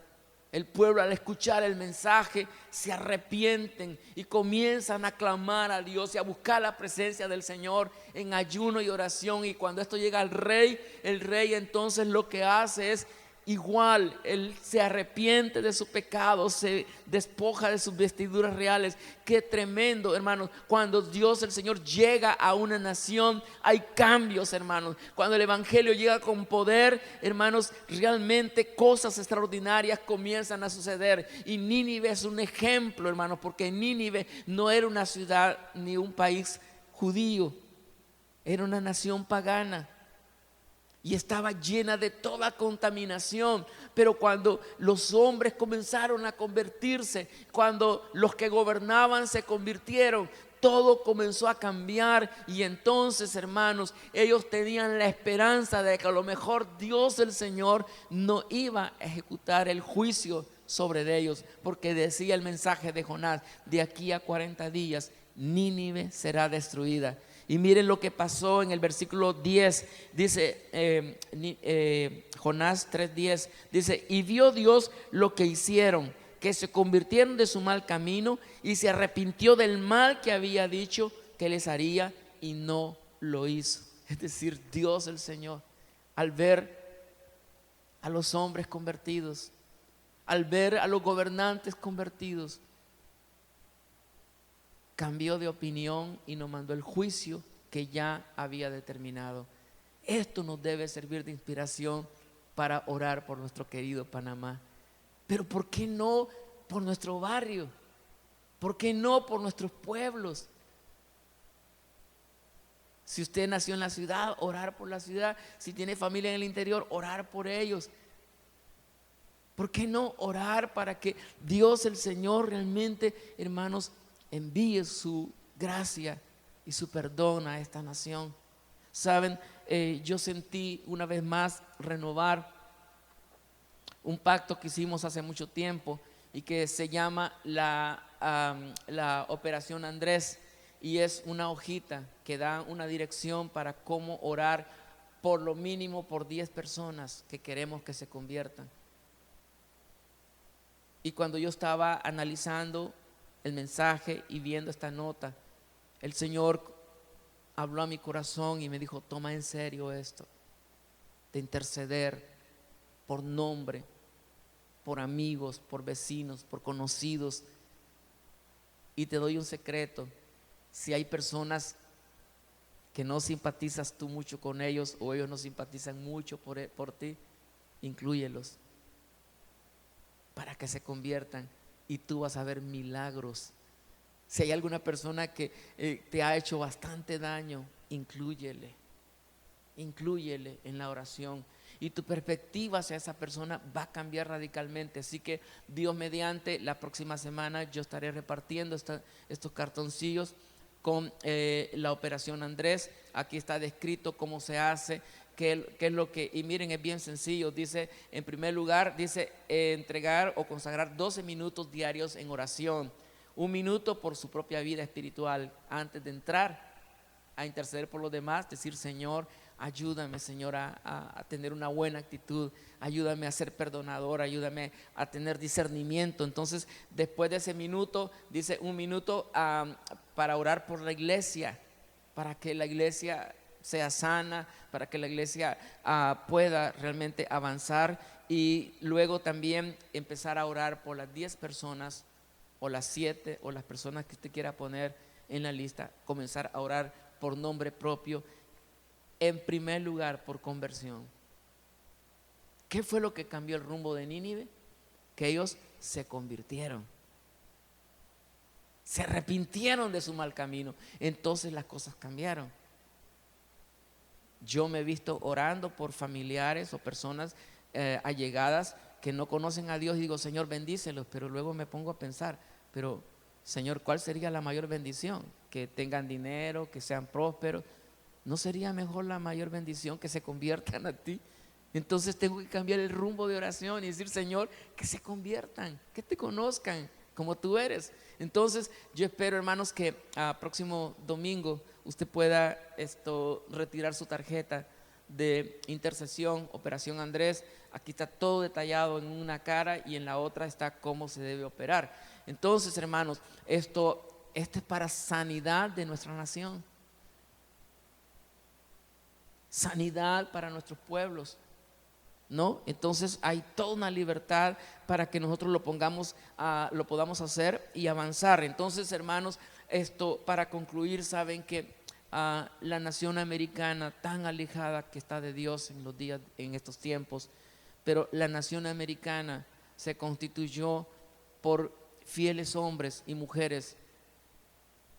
El pueblo, al escuchar el mensaje, se arrepienten y comienzan a clamar a Dios y a buscar la presencia del Señor en ayuno y oración. Y cuando esto llega al rey, el rey entonces lo que hace es igual, él se arrepiente de su pecado, se despoja de sus vestiduras reales. Qué tremendo, hermanos, cuando Dios, el Señor, llega a una nación, hay cambios, hermanos. Cuando el evangelio llega con poder, hermanos, realmente cosas extraordinarias comienzan a suceder. Y Nínive es un ejemplo, hermanos, porque Nínive no era una ciudad ni un país judío, era una nación pagana. Y estaba llena de toda contaminación. Pero cuando los hombres comenzaron a convertirse, cuando los que gobernaban se convirtieron, todo comenzó a cambiar. Y entonces, hermanos, ellos tenían la esperanza de que a lo mejor Dios, el Señor, no iba a ejecutar el juicio sobre ellos, porque decía el mensaje de Jonás: de aquí a 40 días Nínive será destruida. Y miren lo que pasó en el versículo 10. Dice Jonás 3:10. Dice: y vio Dios lo que hicieron, que se convirtieron de su mal camino, y se arrepintió del mal que había dicho que les haría, y no lo hizo. Es decir, Dios, el Señor, al ver a los hombres convertidos, al ver a los gobernantes convertidos, cambió de opinión y nos mandó el juicio que ya había determinado. Esto nos debe servir de inspiración para orar por nuestro querido Panamá. Pero ¿por qué no por nuestro barrio? ¿Por qué no por nuestros pueblos? Si usted nació en la ciudad, orar por la ciudad. Si tiene familia en el interior, orar por ellos. ¿Por qué no orar para que Dios el Señor realmente, hermanos, envíe su gracia y su perdón a esta nación? Saben, yo sentí una vez más renovar un pacto que hicimos hace mucho tiempo y que se llama la Operación Andrés, y es una hojita que da una dirección para cómo orar por lo mínimo por 10 personas que queremos que se conviertan. Y cuando yo estaba analizando el mensaje y viendo esta nota, el Señor habló a mi corazón y me dijo: toma en serio esto, de interceder por nombre, por amigos, por vecinos, por conocidos. Y te doy un secreto: si hay personas que no simpatizas tú mucho con ellos, o ellos no simpatizan mucho por ti, inclúyelos para que se conviertan, y tú vas a ver milagros. Si hay alguna persona que te ha hecho bastante daño, inclúyele en la oración, y tu perspectiva hacia esa persona va a cambiar radicalmente. Así que Dios mediante, la próxima semana yo estaré repartiendo estos cartoncillos con la Operación Andrés. Aquí está descrito cómo se hace, qué es lo que, y miren, es bien sencillo. Dice, en primer lugar, dice entregar o consagrar 12 minutos diarios en oración, 1 minuto por su propia vida espiritual antes de entrar a interceder por los demás. Decir: Señor, ayúdame, Señor, a tener una buena actitud, ayúdame a ser perdonador, ayúdame a tener discernimiento. Entonces, después de ese minuto, dice 1 minuto para orar por la iglesia, para que la iglesia sea sana, para que la iglesia pueda realmente avanzar. Y luego también empezar a orar por las 10 personas o las 7 o las personas que usted quiera poner en la lista. Comenzar a orar por nombre propio, en primer lugar por conversión. ¿Qué fue lo que cambió el rumbo de Nínive? Que ellos se convirtieron, se arrepintieron de su mal camino. Entonces las cosas cambiaron. Yo me he visto orando por familiares o personas allegadas que no conocen a Dios, y digo: Señor, bendícelos. Pero luego me pongo a pensar: pero Señor, ¿cuál sería la mayor bendición? Que tengan dinero, que sean prósperos. ¿No sería mejor la mayor bendición que se conviertan a ti? Entonces tengo que cambiar el rumbo de oración y decir: Señor, que se conviertan, que te conozcan como tú eres. Entonces yo espero, hermanos, que próximo domingo usted pueda retirar su tarjeta de intercesión, Operación Andrés. Aquí está todo detallado en una cara, y en la otra está cómo se debe operar. Entonces, hermanos, esto es para sanidad de nuestra nación, sanidad para nuestros pueblos, ¿no? Entonces hay toda una libertad para que nosotros lo podamos hacer y avanzar. Entonces, hermanos, para concluir, saben que la nación americana, tan alejada que está de Dios en estos tiempos, pero la nación americana se constituyó por fieles hombres y mujeres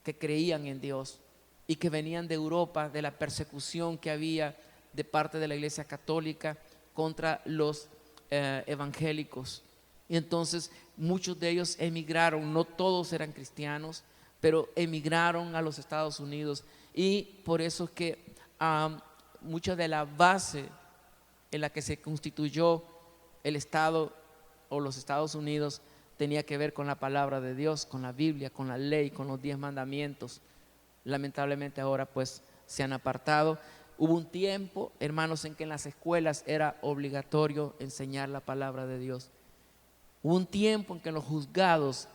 que creían en Dios y que venían de Europa, de la persecución que había de parte de la Iglesia Católica contra los evangélicos. Y entonces muchos de ellos emigraron. No todos eran cristianos, pero emigraron a los Estados Unidos. Y por eso es que mucha de la base en la que se constituyó el Estado o los Estados Unidos tenía que ver con la palabra de Dios, con la Biblia, con la ley, con los 10 mandamientos. Lamentablemente ahora pues se han apartado. Hubo un tiempo, hermanos, en que en las escuelas era obligatorio enseñar la palabra de Dios. Hubo un tiempo en que en los juzgados,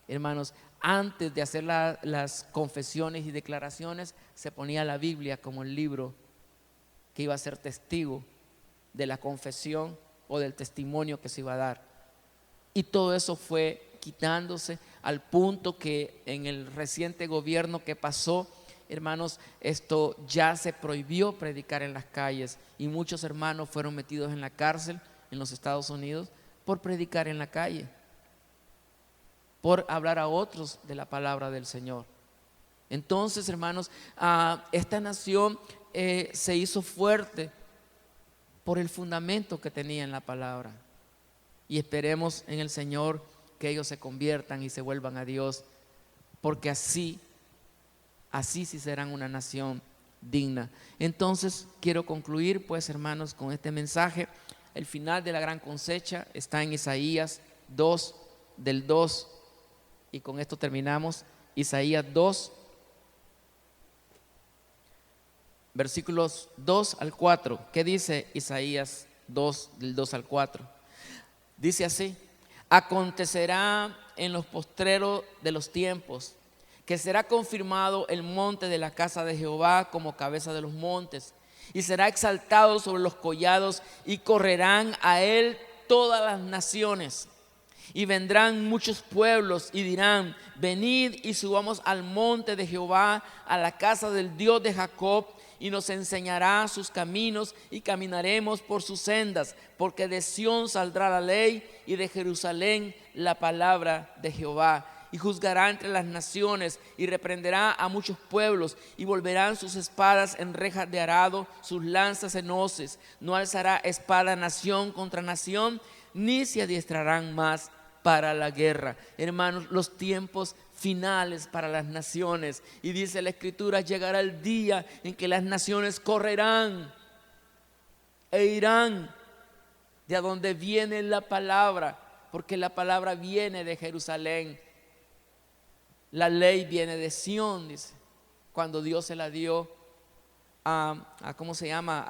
hermanos, antes de hacer las confesiones y declaraciones, se ponía la Biblia como el libro que iba a ser testigo de la confesión o del testimonio que se iba a dar. Y todo eso fue quitándose, al punto que en el reciente gobierno que pasó, hermanos, esto ya se prohibió predicar en las calles, y muchos hermanos fueron metidos en la cárcel en los Estados Unidos por predicar en la calle, por hablar a otros de la palabra del Señor. Entonces, hermanos, esta nación se hizo fuerte por el fundamento que tenía en la palabra. y esperemos en el Señor que ellos se conviertan y se vuelvan a Dios, porque así sí serán una nación digna. Entonces quiero concluir pues, hermanos, con este mensaje. El final de la gran cosecha está en Isaías 2, del 2, y con esto terminamos. Isaías 2, versículos 2 al 4. ¿Qué dice Isaías 2, del 2 al 4? Dice así: acontecerá en los postreros de los tiempos que será confirmado el monte de la casa de Jehová como cabeza de los montes, y será exaltado sobre los collados, y correrán a él todas las naciones. Y vendrán muchos pueblos y dirán: venid y subamos al monte de Jehová, a la casa del Dios de Jacob, y nos enseñará sus caminos, y caminaremos por sus sendas. Porque de Sión saldrá la ley, y de Jerusalén la palabra de Jehová. Y juzgará entre las naciones, y reprenderá a muchos pueblos, y volverán sus espadas en rejas de arado, sus lanzas en hoces. No alzará espada nación contra nación, ni se adiestrarán más para la guerra. Hermanos, los tiempos finales para las naciones. Y dice la Escritura: llegará el día en que las naciones correrán e irán de a donde viene la palabra, porque la palabra viene de Jerusalén. La ley viene de Sión, dice, cuando Dios se la dio ¿cómo se llama?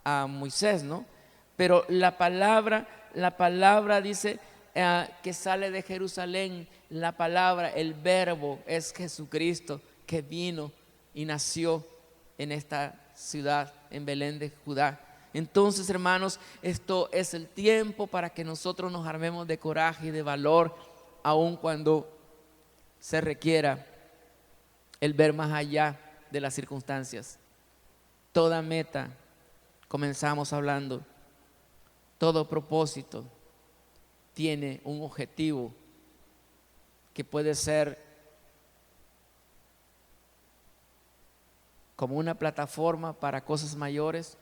A Moisés, ¿no? Pero la palabra dice que sale de Jerusalén. La palabra, el verbo, es Jesucristo, que vino y nació en esta ciudad, en Belén de Judá. Entonces, hermanos, esto es el tiempo para que nosotros nos armemos de coraje y de valor, aun cuando se requiera el ver más allá de las circunstancias. Toda meta, comenzamos hablando, todo propósito tiene un objetivo que puede ser como una plataforma para cosas mayores,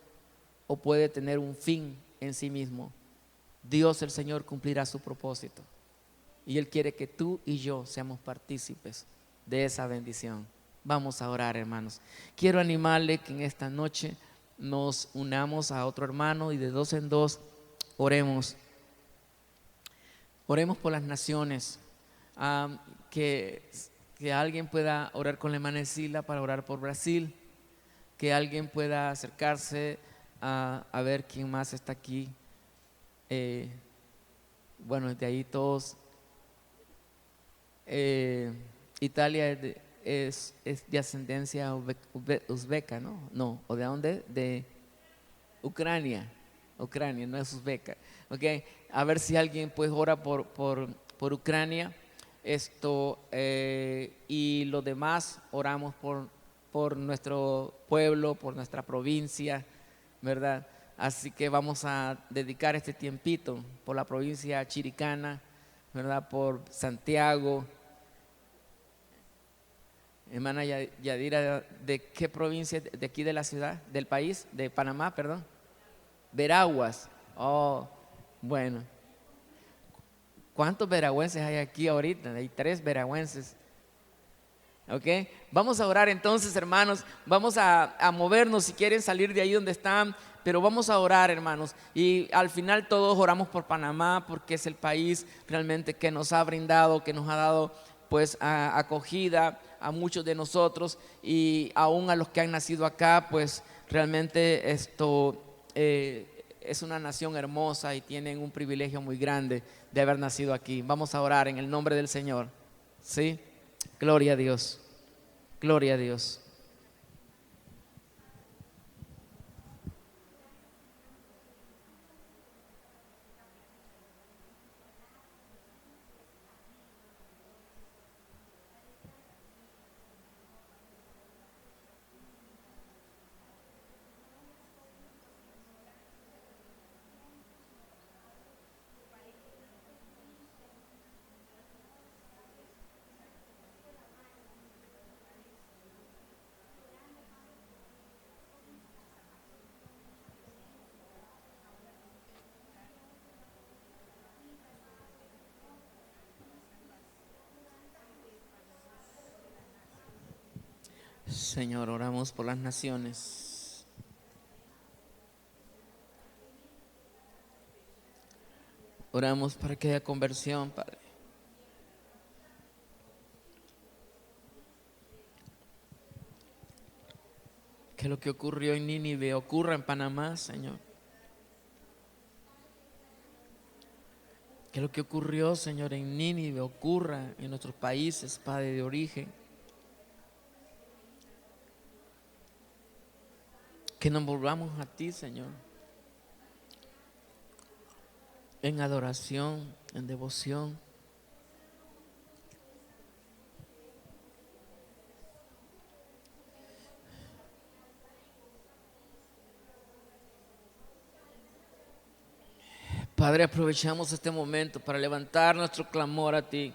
o puede tener un fin en sí mismo. Dios, el Señor, cumplirá su propósito, y Él quiere que tú y yo seamos partícipes de esa bendición. Vamos a orar, hermanos. Quiero animarle que en esta noche nos unamos a otro hermano, y de dos en dos oremos. Oremos por las naciones. Que alguien pueda orar con la hermana Sila para orar por Brasil. Que alguien pueda acercarse a ver quién más está aquí. Bueno, de ahí todos. Italia es de ascendencia uzbeca, ¿no? No, ¿o de dónde? De Ucrania, no es uzbeca. Okay. A ver si alguien pues ora por Ucrania. Y los demás oramos por nuestro pueblo, por nuestra provincia, ¿verdad? Así que vamos a dedicar este tiempito por la provincia chiricana, ¿verdad? Por Santiago. Hermana Yadira, ¿de qué provincia? ¿De aquí de la ciudad? ¿Del país? ¿De Panamá, perdón? Veraguas. Oh, bueno. ¿Cuántos veragüenses hay aquí ahorita? Hay 3 veragüenses. ¿Ok? Vamos a orar entonces, hermanos. Vamos a movernos, si quieren salir de ahí donde están, pero vamos a orar, hermanos. Y al final todos oramos por Panamá, porque es el país realmente que nos ha brindado, que nos ha dado pues acogida a muchos de nosotros, y aún a los que han nacido acá, pues realmente esto es una nación hermosa y tienen un privilegio muy grande de haber nacido aquí. Vamos a orar en el nombre del Señor. ¿Sí? Gloria a Dios. Gloria a Dios. Señor, oramos por las naciones. Oramos para que haya conversión, Padre. Que lo que ocurrió en Nínive ocurra en Panamá, Señor. Que lo que ocurrió, Señor, en Nínive ocurra en nuestros países, Padre, de origen. Que nos volvamos a ti, Señor, en adoración, en devoción. Padre, aprovechamos este momento para levantar nuestro clamor a ti.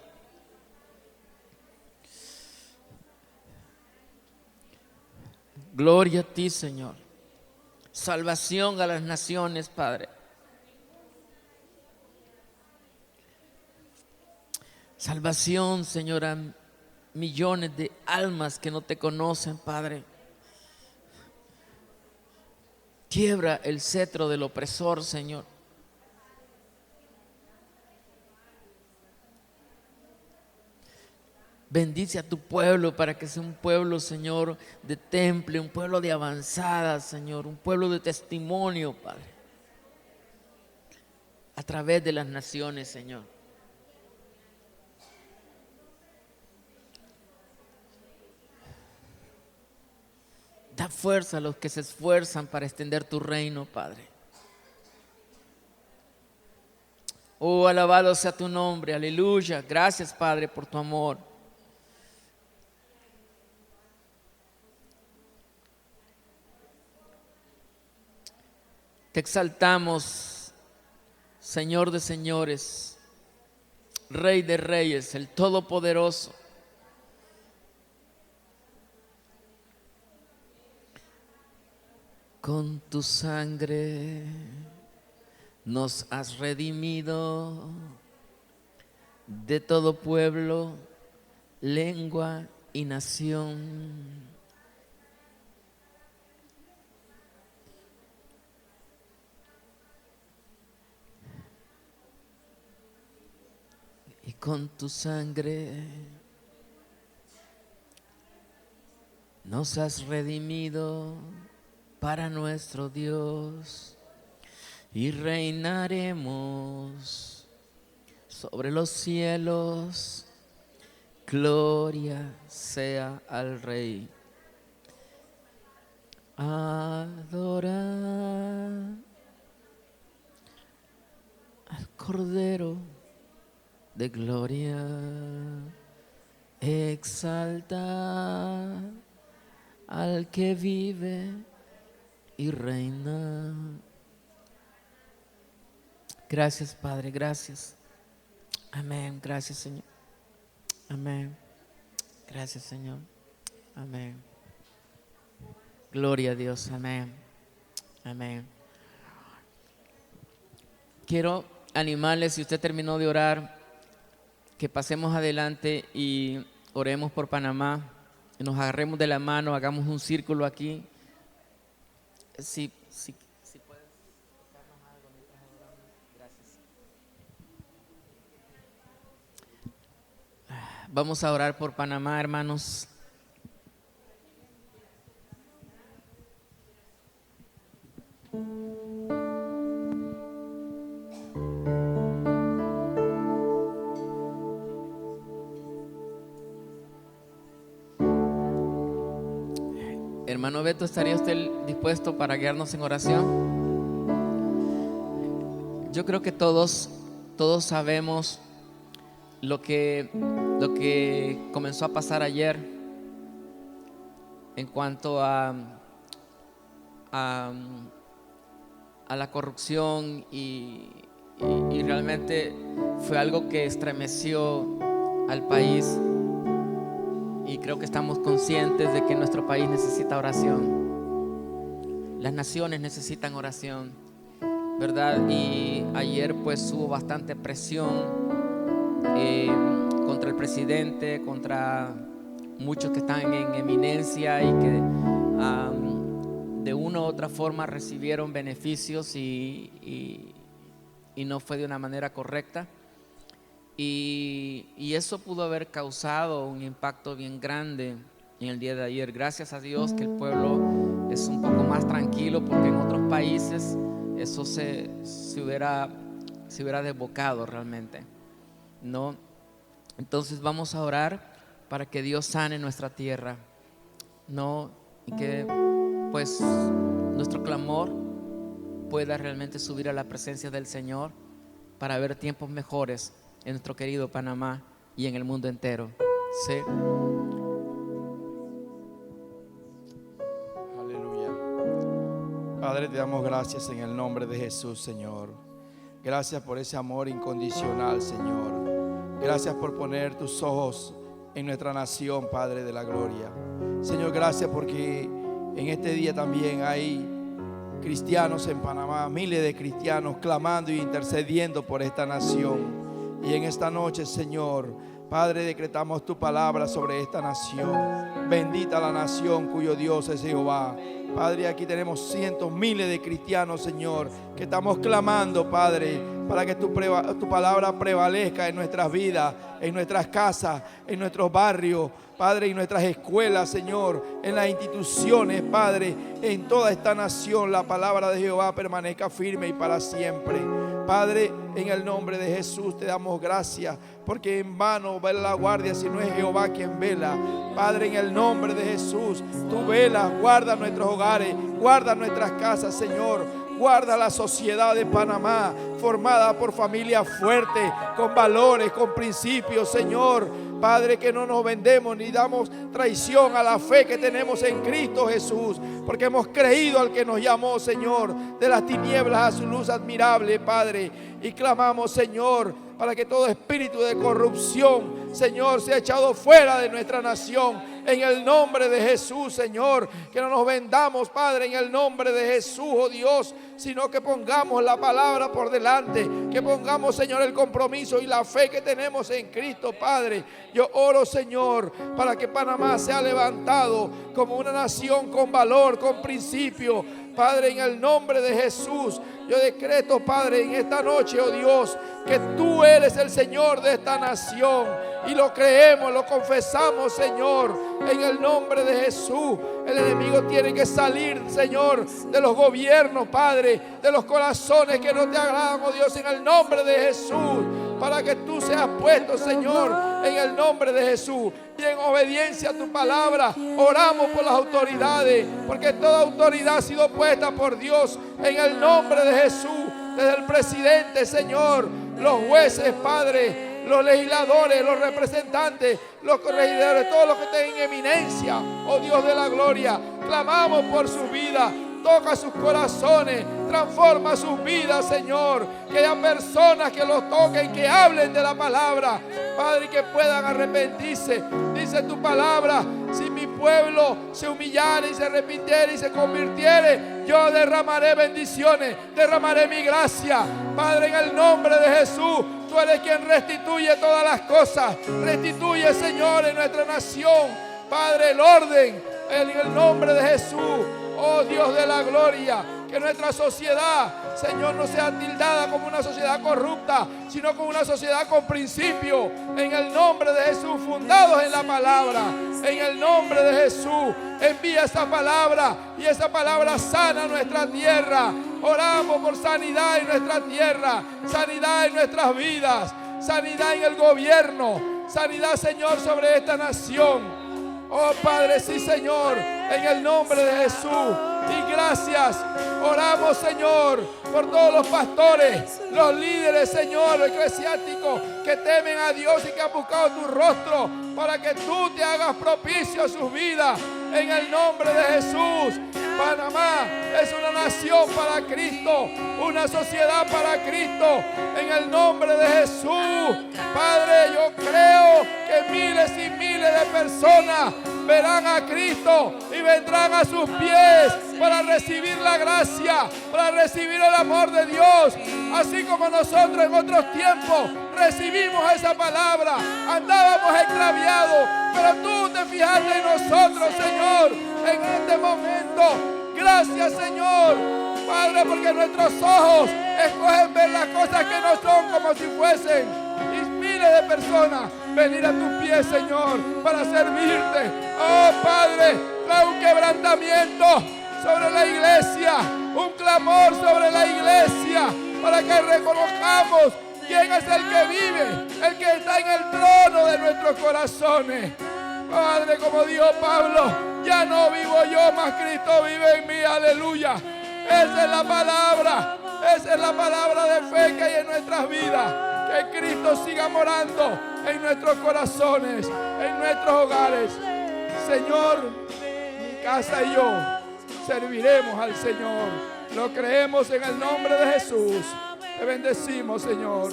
Gloria a ti, Señor. Salvación a las naciones, Padre. Salvación, Señor, a millones de almas que no te conocen, Padre. Quiebra el cetro del opresor, Señor. Bendice a tu pueblo para que sea un pueblo, Señor, de temple, un pueblo de avanzada, Señor, un pueblo de testimonio, Padre, a través de las naciones, Señor. Da fuerza a los que se esfuerzan para extender tu reino, Padre. Oh, alabado sea tu nombre, aleluya. Gracias, Padre, por tu amor. Te exaltamos, Señor de señores, Rey de reyes, el Todopoderoso. Con tu sangre nos has redimido de todo pueblo, lengua y nación. Y con tu sangre nos has redimido para nuestro Dios y reinaremos sobre los cielos. Gloria sea al Rey. Adora al Cordero de gloria, exalta al que vive y reina. Gracias, Padre, gracias. Amén, gracias, Señor. Amén. Gracias, Señor. Amén. Gloria a Dios, amén. Amén. Quiero animarles, si usted terminó de orar, que pasemos adelante y oremos por Panamá, y nos agarremos de la mano, hagamos un círculo aquí. Si puedes tocarnos algo mientras oramos, gracias. Vamos a orar por Panamá, hermanos. Hermano Beto, ¿estaría usted dispuesto para guiarnos en oración? Yo creo que todos sabemos lo que comenzó a pasar ayer en cuanto a la corrupción y realmente fue algo que estremeció al país. Y creo que estamos conscientes de que nuestro país necesita oración. Las naciones necesitan oración, ¿verdad? Y ayer pues hubo bastante presión contra el presidente, contra muchos que están en eminencia y que de una u otra forma recibieron beneficios y no fue de una manera correcta. Y eso pudo haber causado un impacto bien grande en el día de ayer. Gracias a Dios que el pueblo es un poco más tranquilo, porque en otros países eso se hubiera desbocado realmente, ¿no? Entonces vamos a orar para que Dios sane nuestra tierra, ¿no? Y que pues nuestro clamor pueda realmente subir a la presencia del Señor para ver tiempos mejores en nuestro querido Panamá y en el mundo entero. ¿Sí? Aleluya. Padre, te damos gracias en el nombre de Jesús, Señor. Gracias por ese amor incondicional, Señor. Gracias por poner tus ojos en nuestra nación, Padre de la gloria. Señor, gracias porque en este día también hay cristianos en Panamá, miles de cristianos clamando y intercediendo por esta nación. Y en esta noche, Señor, Padre, decretamos tu palabra sobre esta nación. Bendita la nación cuyo Dios es Jehová. Padre, aquí tenemos cientos, miles de cristianos, Señor, que estamos clamando, Padre, para que tu palabra prevalezca en nuestras vidas, en nuestras casas, en nuestros barrios, Padre, en nuestras escuelas, Señor, en las instituciones, Padre, en toda esta nación, la palabra de Jehová permanezca firme y para siempre. Padre, en el nombre de Jesús te damos gracias, porque en vano vela la guardia si no es Jehová quien vela. Padre, en el nombre de Jesús, tú velas, guarda nuestros hogares, guarda nuestras casas, Señor. Guarda la sociedad de Panamá, formada por familias fuertes, con valores, con principios, Señor. Padre, que no nos vendemos ni damos traición a la fe que tenemos en Cristo Jesús, porque hemos creído al que nos llamó, Señor, de las tinieblas a su luz admirable, Padre. Y clamamos, Señor, para que todo espíritu de corrupción, Señor, sea echado fuera de nuestra nación. En el nombre de Jesús, Señor, que no nos vendamos, Padre, en el nombre de Jesús, oh Dios, sino que pongamos la palabra por delante, que pongamos, Señor, el compromiso y la fe que tenemos en Cristo, Padre. Yo oro, Señor, para que Panamá sea levantado como una nación con valor, con principio, Padre, en el nombre de Jesús. Yo decreto, Padre, en esta noche, oh Dios, que tú eres el Señor de esta nación. Y lo creemos, lo confesamos, Señor, en el nombre de Jesús. El enemigo tiene que salir, Señor, de los gobiernos, Padre, de los corazones que no te agradan, oh Dios, en el nombre de Jesús. Para que tú seas puesto, Señor, en el nombre de Jesús. Y en obediencia a tu palabra, oramos por las autoridades, porque toda autoridad ha sido puesta por Dios en el nombre de Jesús. Desde el presidente, Señor, los jueces, Padre, los legisladores, los representantes, los corregidores, todos los que estén en eminencia, oh Dios de la gloria, clamamos por su vida. Toca sus corazones, transforma sus vidas, Señor. Que haya personas que los toquen, que hablen de la palabra, Padre, que puedan arrepentirse. Dice tu palabra: si mi pueblo se humillare y se arrepintiere y se convirtiere, yo derramaré bendiciones, derramaré mi gracia. Padre, en el nombre de Jesús, tú eres quien restituye todas las cosas. Restituye, Señor, en nuestra nación, Padre, el orden, en el nombre de Jesús. Oh Dios de la gloria, que nuestra sociedad, Señor, no sea tildada como una sociedad corrupta, sino como una sociedad con principio. En el nombre de Jesús, fundados en la palabra. En el nombre de Jesús, envía esa palabra y esa palabra sana nuestra tierra. Oramos por sanidad en nuestra tierra, sanidad en nuestras vidas, sanidad en el gobierno, sanidad, Señor, sobre esta nación. Oh Padre, sí, Señor, en el nombre de Jesús. Y gracias, oramos, Señor, por todos los pastores, los líderes, Señor, eclesiásticos, que temen a Dios y que han buscado tu rostro para que tú te hagas propicio a sus vidas. En el nombre de Jesús. Panamá es una nación para Cristo, una sociedad para Cristo. En el nombre de Jesús, Padre, yo creo que miles y miles de personas verán a Cristo y vendrán a sus pies para recibir la gracia, para recibir el amor de Dios. Así como nosotros en otros tiempos recibimos esa palabra, andábamos extraviados, pero tú te fijaste en nosotros, Señor, en este momento. Gracias, Señor, Padre, porque nuestros ojos escogen ver las cosas que no son como si fuesen. Y miles de personas venir a tus pies, Señor, para servirte. Oh, Padre, trae un quebrantamiento sobre la iglesia, un clamor sobre la iglesia, para que reconozcamos quién es el que vive, el que está en el trono de nuestros corazones. Padre, como dijo Pablo, ya no vivo yo, mas Cristo vive en mí. Aleluya. Esa es la palabra. Esa es la palabra de fe que hay en nuestras vidas. Que Cristo siga morando en nuestros corazones, en nuestros hogares. Señor, mi casa y yo serviremos al Señor. Lo creemos en el nombre de Jesús. Te bendecimos, Señor.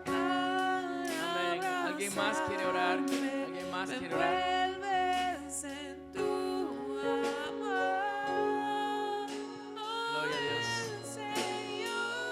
Amén. ¿Alguien más quiere orar? ¿Alguien más quiere orar? Gloria a Dios. Señor.